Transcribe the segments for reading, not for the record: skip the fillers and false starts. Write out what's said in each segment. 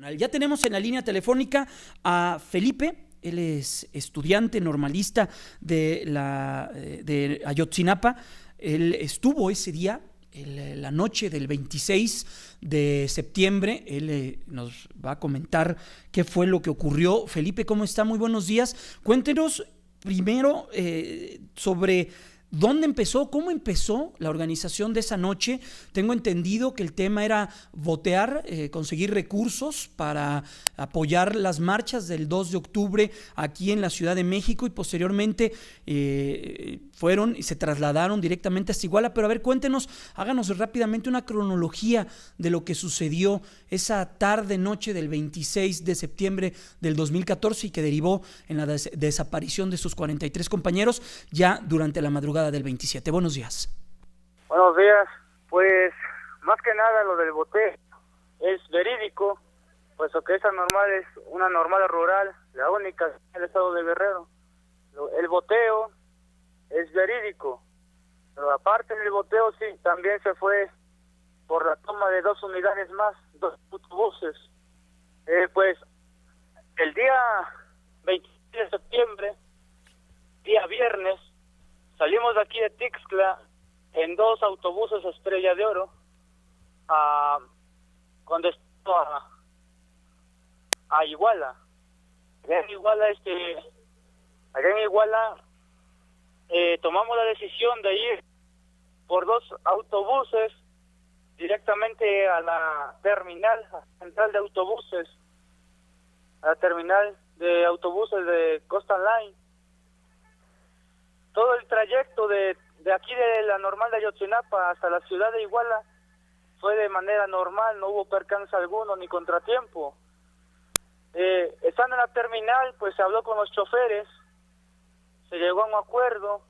Ya tenemos en la línea telefónica a Felipe. Él es estudiante normalista de Ayotzinapa. Él estuvo ese día, la noche del 26 de septiembre. Él nos va a comentar qué fue lo que ocurrió. Felipe, ¿cómo está? Muy buenos días. Cuéntenos primero sobre ¿dónde empezó? ¿Cómo empezó la organización de esa noche? Tengo entendido que el tema era votear, conseguir recursos para apoyar las marchas del 2 de octubre aquí en la Ciudad de México y posteriormente fueron y se trasladaron directamente hasta Iguala. Pero a ver, cuéntenos, háganos rápidamente una cronología de lo que sucedió esa tarde, noche del 26 de septiembre del 2014 y que derivó en la desaparición de sus 43 compañeros ya durante la madrugada del 27. Buenos días. Buenos días. Pues más que nada lo del boteo es verídico, puesto que esa normal es una normal rural, la única en el estado de Guerrero. El boteo es verídico, pero aparte del boteo sí, también se fue por la toma de 2 unidades más, 2 autobuses. Pues el día 26 de septiembre, día viernes, salimos de aquí de Tixcla en 2 autobuses Estrella de Oro con destino a Iguala. Allá en Iguala tomamos la decisión de ir por 2 autobuses directamente a la terminal central de autobuses, a la terminal de autobuses de Coastal Line. Todo el trayecto de aquí de la normal de Ayotzinapa hasta la ciudad de Iguala fue de manera normal, no hubo percance alguno ni contratiempo. Estando en la terminal, pues se habló con los choferes, se llegó a un acuerdo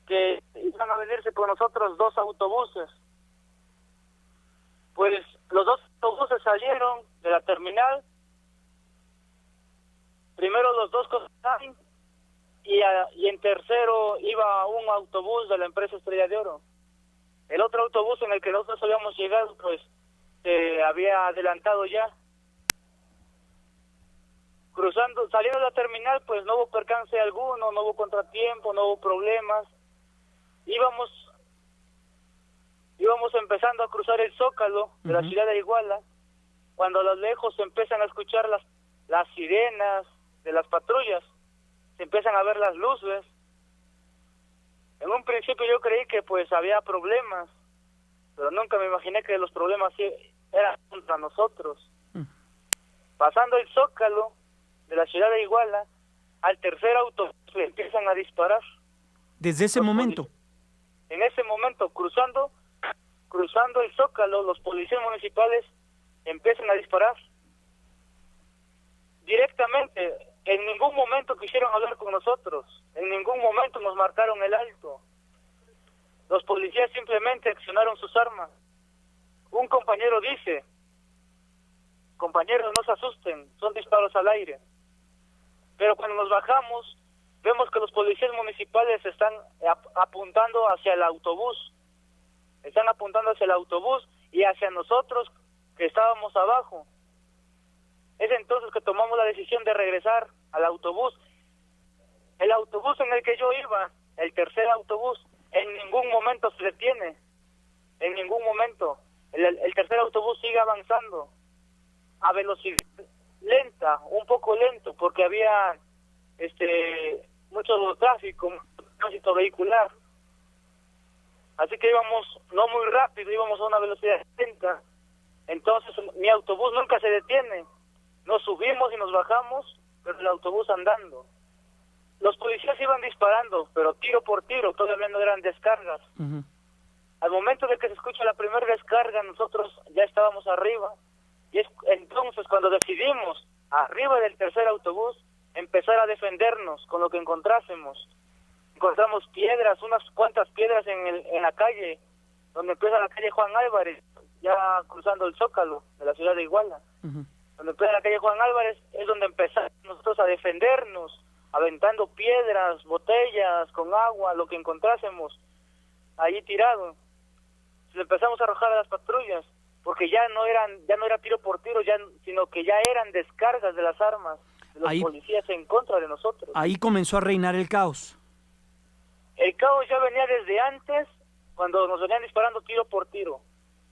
que iban a venirse con nosotros 2 autobuses. Pues los 2 autobuses salieron de la terminal, primero los 2 Coastal y en tercero iba un autobús de la empresa Estrella de Oro. El otro autobús en el que nosotros habíamos llegado, pues, se había adelantado ya. Saliendo de la terminal, pues no hubo percance alguno, no hubo contratiempo, no hubo problemas. Íbamos empezando a cruzar el Zócalo de la ciudad de Iguala, cuando a lo lejos se empiezan a escuchar las sirenas de las patrullas. Se empiezan a ver las luces. En un principio yo creí que pues había problemas, pero nunca me imaginé que los problemas sí eran contra nosotros. Pasando el Zócalo de la ciudad de Iguala, al tercer auto le empiezan a disparar. ¿Desde ese momento? En ese momento, cruzando el Zócalo, los policías municipales empiezan a disparar. Directamente. En ningún momento quisieron hablar con nosotros, en ningún momento nos marcaron el alto. Los policías simplemente accionaron sus armas. Un compañero dice: compañeros, no se asusten, son disparos al aire. Pero cuando nos bajamos, vemos que los policías municipales están apuntando hacia el autobús. Están apuntando hacia el autobús y hacia nosotros que estábamos abajo. Es entonces que tomamos la decisión de regresar al autobús. El autobús en el que yo iba, el tercer autobús, en ningún momento se detiene. En ningún momento. El tercer autobús sigue avanzando a velocidad lenta, un poco lento, porque había mucho tráfico vehicular. Así que íbamos no muy rápido, íbamos a una velocidad lenta. Entonces mi autobús nunca se detiene. Nos subimos y nos bajamos, pero el autobús andando. Los policías iban disparando, pero tiro por tiro, todavía no eran descargas. Al momento de que se escucha la primera descarga, nosotros ya estábamos arriba. Y es entonces cuando decidimos, arriba del tercer autobús, empezar a defendernos con lo que encontrásemos. Encontramos piedras, unas cuantas piedras en la calle, donde empieza la calle Juan Álvarez, ya cruzando el Zócalo de la ciudad de Iguala. Donde empieza la calle Juan Álvarez es donde empezamos nosotros a defendernos, aventando piedras, botellas, con agua, lo que encontrásemos ahí tirado. Empezamos a arrojar a las patrullas, porque ya no era tiro por tiro, ya sino que ya eran descargas de las armas de los policías en contra de nosotros. Ahí comenzó a reinar el caos. El caos ya venía desde antes, cuando nos venían disparando tiro por tiro.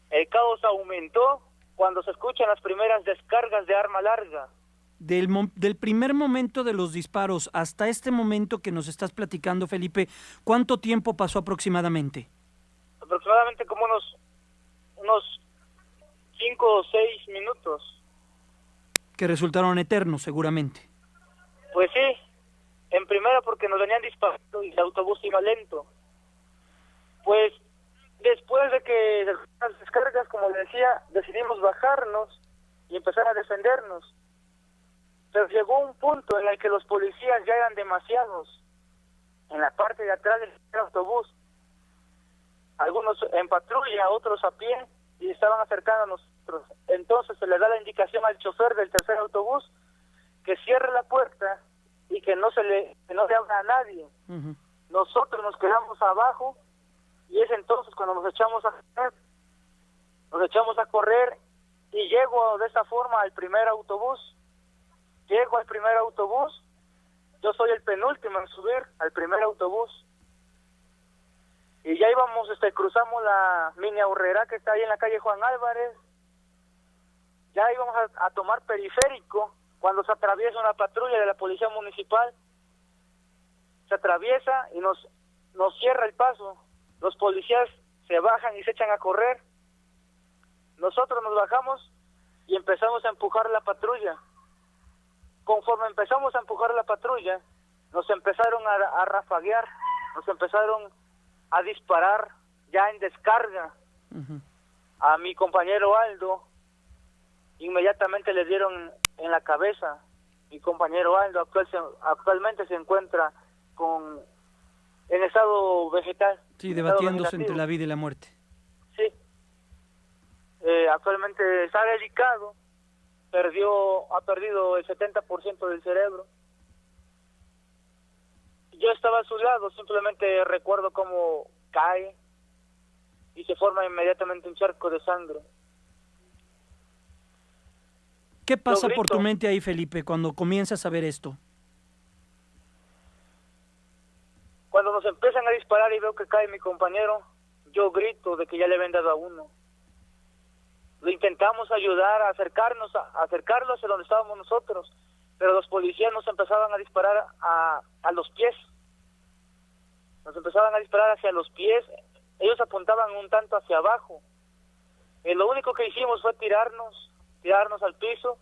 El caos aumentó cuando se escuchan las primeras descargas de arma larga. Del primer momento de los disparos hasta este momento que nos estás platicando, Felipe, ¿cuánto tiempo pasó aproximadamente? Aproximadamente como unos 5 o 6 minutos. Que resultaron eternos, seguramente. Pues sí, en primera porque nos venían disparando y el autobús iba lento. Pues después de que las descargas, como le decía, decidimos bajarnos y empezar a defendernos. Pero llegó un punto en el que los policías ya eran demasiados en la parte de atrás del autobús. Algunos en patrulla, otros a pie, y estaban acercando a nosotros. Entonces se le da la indicación al chofer del tercer autobús que cierre la puerta y que no le abra a nadie. Uh-huh. Nosotros nos quedamos abajo y es entonces cuando nos echamos a correr y llego de esa forma al primer autobús. Llego al primer autobús, yo soy el penúltimo en subir al primer autobús. Y ya íbamos, cruzamos la mini Aurrera que está ahí en la calle Juan Álvarez. Ya íbamos a tomar periférico cuando se atraviesa una patrulla de la policía municipal. Se atraviesa y nos cierra el paso. Los policías se bajan y se echan a correr. Nosotros nos bajamos y empezamos a empujar la patrulla. Conforme empezamos a empujar la patrulla, nos empezaron a rafaguear, nos empezaron a disparar ya en descarga. Uh-huh. A mi compañero Aldo, inmediatamente le dieron en la cabeza. Mi compañero Aldo actualmente se encuentra en estado vegetal. Sí, debatiéndose entre la vida y la muerte. Sí. Actualmente está delicado. Ha perdido el 70% del cerebro. Yo estaba a su lado, simplemente recuerdo cómo cae y se forma inmediatamente un charco de sangre. ¿Qué pasa por tu mente ahí, Felipe, cuando comienzas a ver esto? Cuando nos empiezan a disparar y veo que cae mi compañero, yo grito de que ya le habían dado a uno. Lo intentamos ayudar a acercarlo hacia donde estábamos nosotros, pero los policías nos empezaban a disparar a los pies. Nos empezaban a disparar hacia los pies. Ellos apuntaban un tanto hacia abajo. Lo único que hicimos fue tirarnos al piso,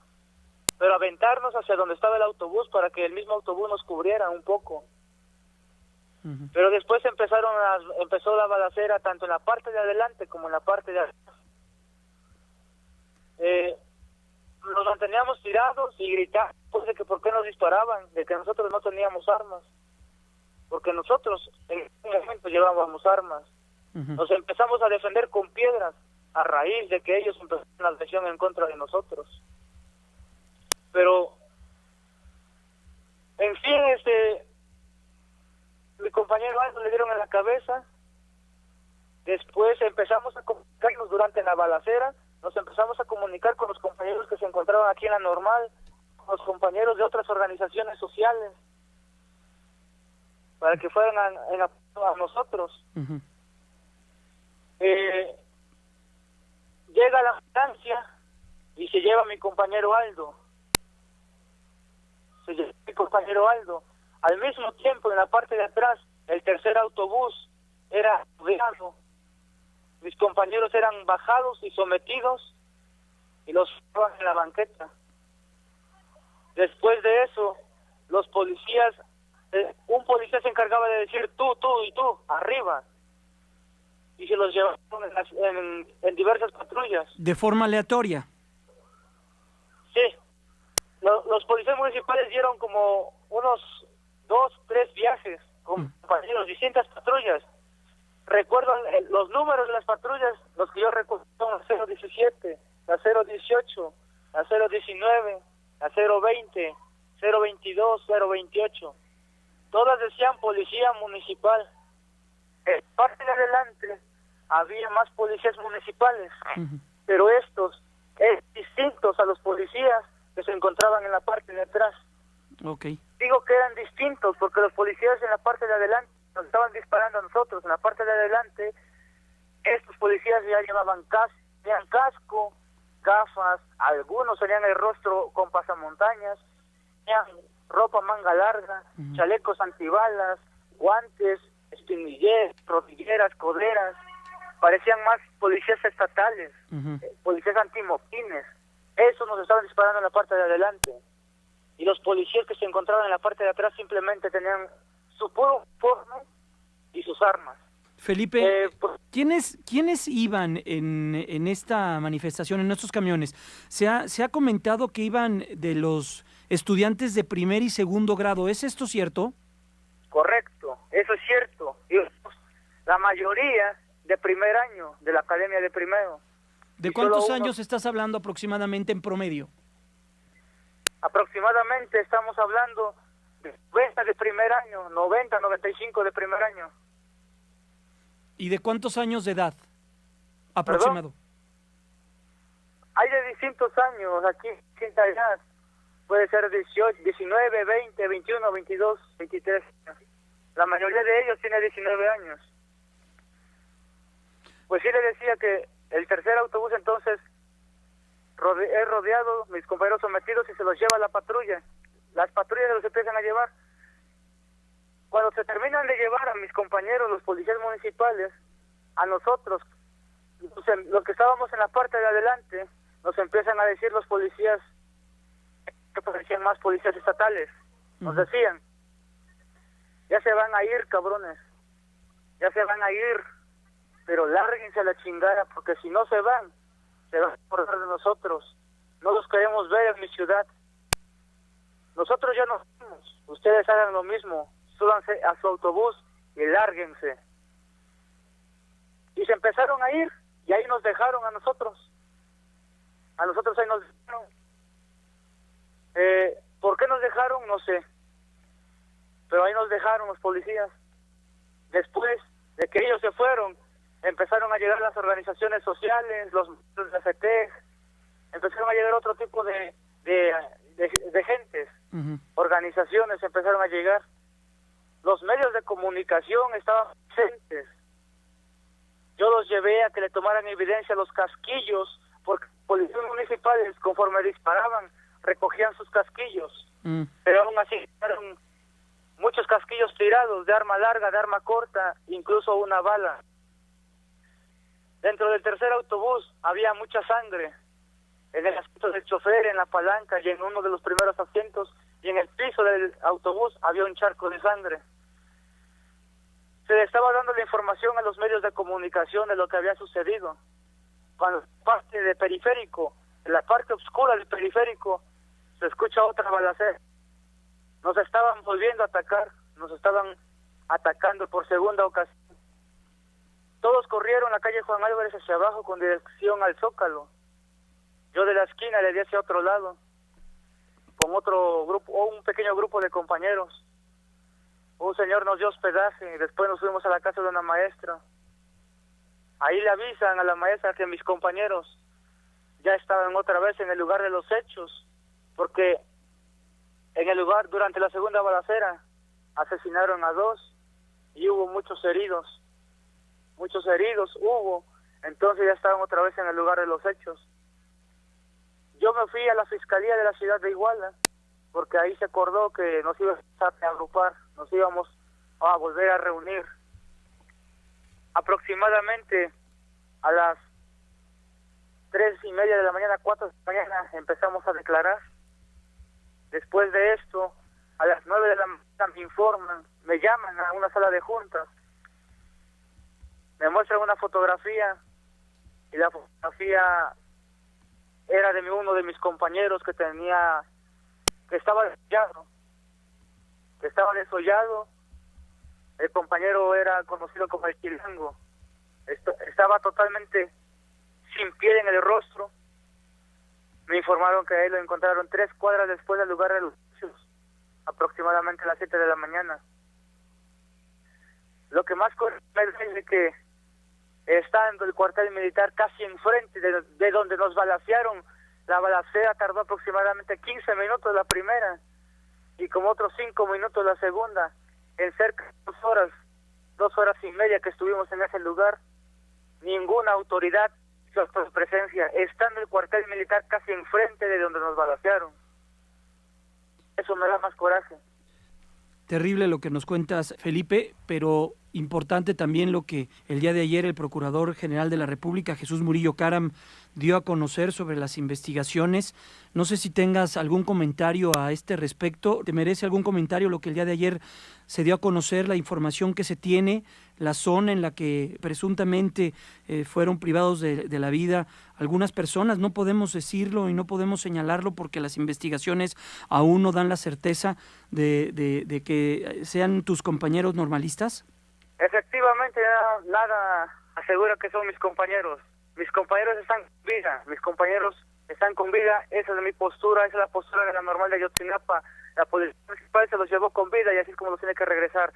pero aventarnos hacia donde estaba el autobús para que el mismo autobús nos cubriera un poco. Uh-huh. Pero después empezó la balacera tanto en la parte de adelante como en la parte de atrás. Nos manteníamos tirados y gritando de que por qué nos disparaban, de que nosotros no teníamos armas, porque nosotros en ese momento llevábamos armas. Uh-huh. Nos empezamos a defender con piedras a raíz de que ellos empezaron la agresión en contra de nosotros. Pero en fin, mi compañero Aldo le dieron en la cabeza. Después empezamos a comunicarnos durante la balacera. Nos empezamos a comunicar con los compañeros que se encontraban aquí en la Normal, con los compañeros de otras organizaciones sociales, para que fueran a nosotros. Uh-huh. Llega la ambulancia y se lleva a mi compañero Aldo. Al mismo tiempo, en la parte de atrás, el tercer autobús era rodeado. Mis compañeros eran bajados y sometidos y los llevaban en la banqueta. Después de eso, los policías, un policía se encargaba de decir tú y tú, arriba. Y se los llevaron en diversas patrullas. ¿De forma aleatoria? Sí. Los policías municipales dieron como unos 2, 3 viajes con compañeros, distintas patrullas. Recuerdo los números de las patrullas, los que yo recuerdo son la 017, la 018, la 019, la 020, 022, 028. Todas decían policía municipal. En parte de adelante había más policías municipales, Uh-huh. pero estos distintos a los policías que se encontraban en la parte de atrás. Ok. Digo que eran distintos porque los policías en la parte de adelante nos estaban disparando a nosotros. En la parte de adelante, estos policías ya llevaban tenían casco, gafas, algunos tenían el rostro con pasamontañas, tenían ropa manga larga, chalecos antibalas, guantes, espinilleras, rodilleras, coderas. Parecían más policías estatales, policías antimotines. Eso nos estaban disparando en la parte de adelante. Y los policías que se encontraban en la parte de atrás simplemente tenían su puro uniforme y sus armas. Felipe, ¿quiénes iban en esta manifestación, en estos camiones? Se ha comentado que iban de los estudiantes de primer y segundo grado. ¿Es esto cierto? Correcto, eso es cierto. Y la mayoría de primer año, de la academia de primero. ¿De cuántos años estás hablando aproximadamente en promedio? Aproximadamente estamos hablando de 90 de primer año, 90, 95 de primer año. ¿Y de cuántos años de edad aproximado? ¿Perdón? Hay de distintos años aquí, distinta edad. Puede ser 18, 19, 20, 21, 22, 23 años. La mayoría de ellos tiene 19 años. Pues sí le decía que el tercer autobús entonces es rodeado, mis compañeros sometidos, y se los lleva la patrulla. Las patrullas los empiezan a llevar. Cuando se terminan de llevar a mis compañeros, los policías municipales, a nosotros, los que estábamos en la parte de adelante, nos empiezan a decir los policías, que parecían más policías estatales, nos decían, ya se van a ir, cabrones, ya se van a ir, pero lárguense a la chingada, porque si no se van a acordar de nosotros, no los queremos ver en mi ciudad. Nosotros ya nos vamos, ustedes hagan lo mismo, súbanse a su autobús y lárguense. Y se empezaron a ir, y ahí nos dejaron a nosotros. A nosotros ahí nos dejaron. ¿Por qué nos dejaron? No sé. Pero ahí nos dejaron los policías. Después de que ellos se fueron, empezaron a llegar las organizaciones sociales, los de FETEC, empezaron a llegar otro tipo de gentes, organizaciones empezaron a llegar. Los medios de comunicación estaban presentes. Yo los llevé a que le tomaran evidencia a los casquillos, porque policías municipales, conforme disparaban, recogían sus casquillos. Pero aún así quedaron muchos casquillos tirados, de arma larga, de arma corta, incluso una bala. Dentro del tercer autobús había mucha sangre, en el asiento del chofer, en la palanca y en uno de los primeros asientos, y en el piso del autobús había un charco de sangre. Se le estaba dando la información a los medios de comunicación de lo que había sucedido. Cuando parte de periférico, en la parte oscura del periférico, se escucha otra balacera. Nos estaban volviendo a atacar, nos estaban atacando por segunda ocasión. Todos corrieron la calle Juan Álvarez hacia abajo con dirección al Zócalo. Yo de la esquina le di hacia otro lado, con otro grupo, o un pequeño grupo de compañeros. Un señor nos dio hospedaje y después nos fuimos a la casa de una maestra. Ahí le avisan a la maestra que mis compañeros ya estaban otra vez en el lugar de los hechos, porque en el lugar, durante la segunda balacera, asesinaron a 2 y hubo muchos heridos. Muchos heridos hubo, entonces ya estaban otra vez en el lugar de los hechos. Yo me fui a la fiscalía de la ciudad de Iguala, porque ahí se acordó que nos íbamos a agrupar, nos íbamos a volver a reunir. Aproximadamente a las 3:30 de la mañana, 4 de la mañana, empezamos a declarar. Después de esto, a las 9 de la mañana me informan, me llaman a una sala de juntas, me muestran una fotografía, y la fotografía era de uno de mis compañeros que estaba desollado. El compañero era conocido como el Chilango. Estaba totalmente sin piel en el rostro. Me informaron que ahí lo encontraron 3 cuadras después del lugar de los hechos, aproximadamente a las 7 de la mañana. Lo que más me es de que estando el cuartel militar casi enfrente de donde nos balacearon. La balacera tardó aproximadamente 15 minutos la primera y como otros 5 minutos la segunda. En cerca de 2 horas y media que estuvimos en ese lugar, ninguna autoridad hizo su presencia, estando el cuartel militar casi enfrente de donde nos balacearon. Eso me da más coraje. Terrible lo que nos cuentas, Felipe, pero importante también lo que el día de ayer el Procurador General de la República, Jesús Murillo Caram, dio a conocer sobre las investigaciones. No sé si tengas algún comentario a este respecto. ¿Te merece algún comentario lo que el día de ayer se dio a conocer, la información que se tiene, la zona en la que presuntamente fueron privados de la vida algunas personas? No podemos decirlo y no podemos señalarlo porque las investigaciones aún no dan la certeza de que sean tus compañeros normalistas. Efectivamente, nada asegura que son mis compañeros. Mis compañeros están con vida, mis compañeros están con vida. Esa es mi postura, esa es la postura de la normal de Ayotzinapa. La policía municipal se los llevó con vida y así es como los tiene que regresar.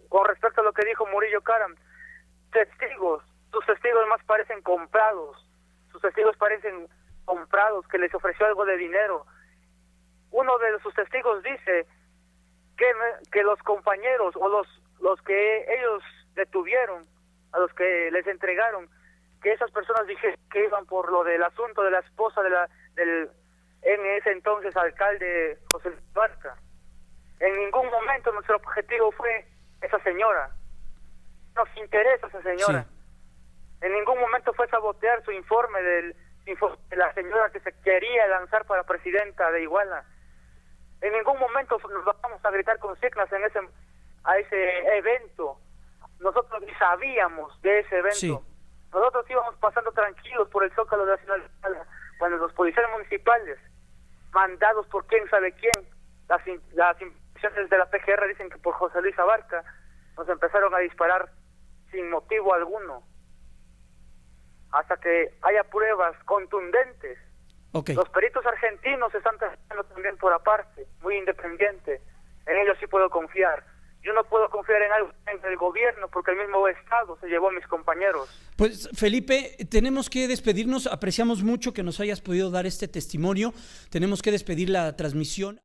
Con respecto a lo que dijo Murillo Caram, testigos, sus testigos más parecen comprados. Sus testigos parecen comprados, que les ofreció algo de dinero. Uno de sus testigos dice que los compañeros o los que ellos detuvieron, a los que les entregaron, que esas personas dijeron que iban por lo del asunto de la esposa del en ese entonces alcalde José Luis Barca. En ningún momento nuestro objetivo fue esa señora. Nos interesa esa señora. Sí. En ningún momento fue sabotear su informe de la señora que se quería lanzar para presidenta de Iguala. En ningún momento nos vamos a gritar consignas a ese evento. Nosotros ni sabíamos de ese evento. Sí. Nosotros íbamos pasando tranquilos por el Zócalo de la ciudad de Iguala, cuando los policías municipales, mandados por quién sabe quién, las investigaciones de la PGR dicen que por José Luis Abarca, nos empezaron a disparar sin motivo alguno, hasta que haya pruebas contundentes. Okay. Los peritos argentinos están trabajando también por aparte, muy independiente. En ellos sí puedo confiar. Yo no puedo confiar en algo en el gobierno porque el mismo Estado se llevó a mis compañeros. Pues Felipe, tenemos que despedirnos. Apreciamos mucho que nos hayas podido dar este testimonio. Tenemos que despedir la transmisión.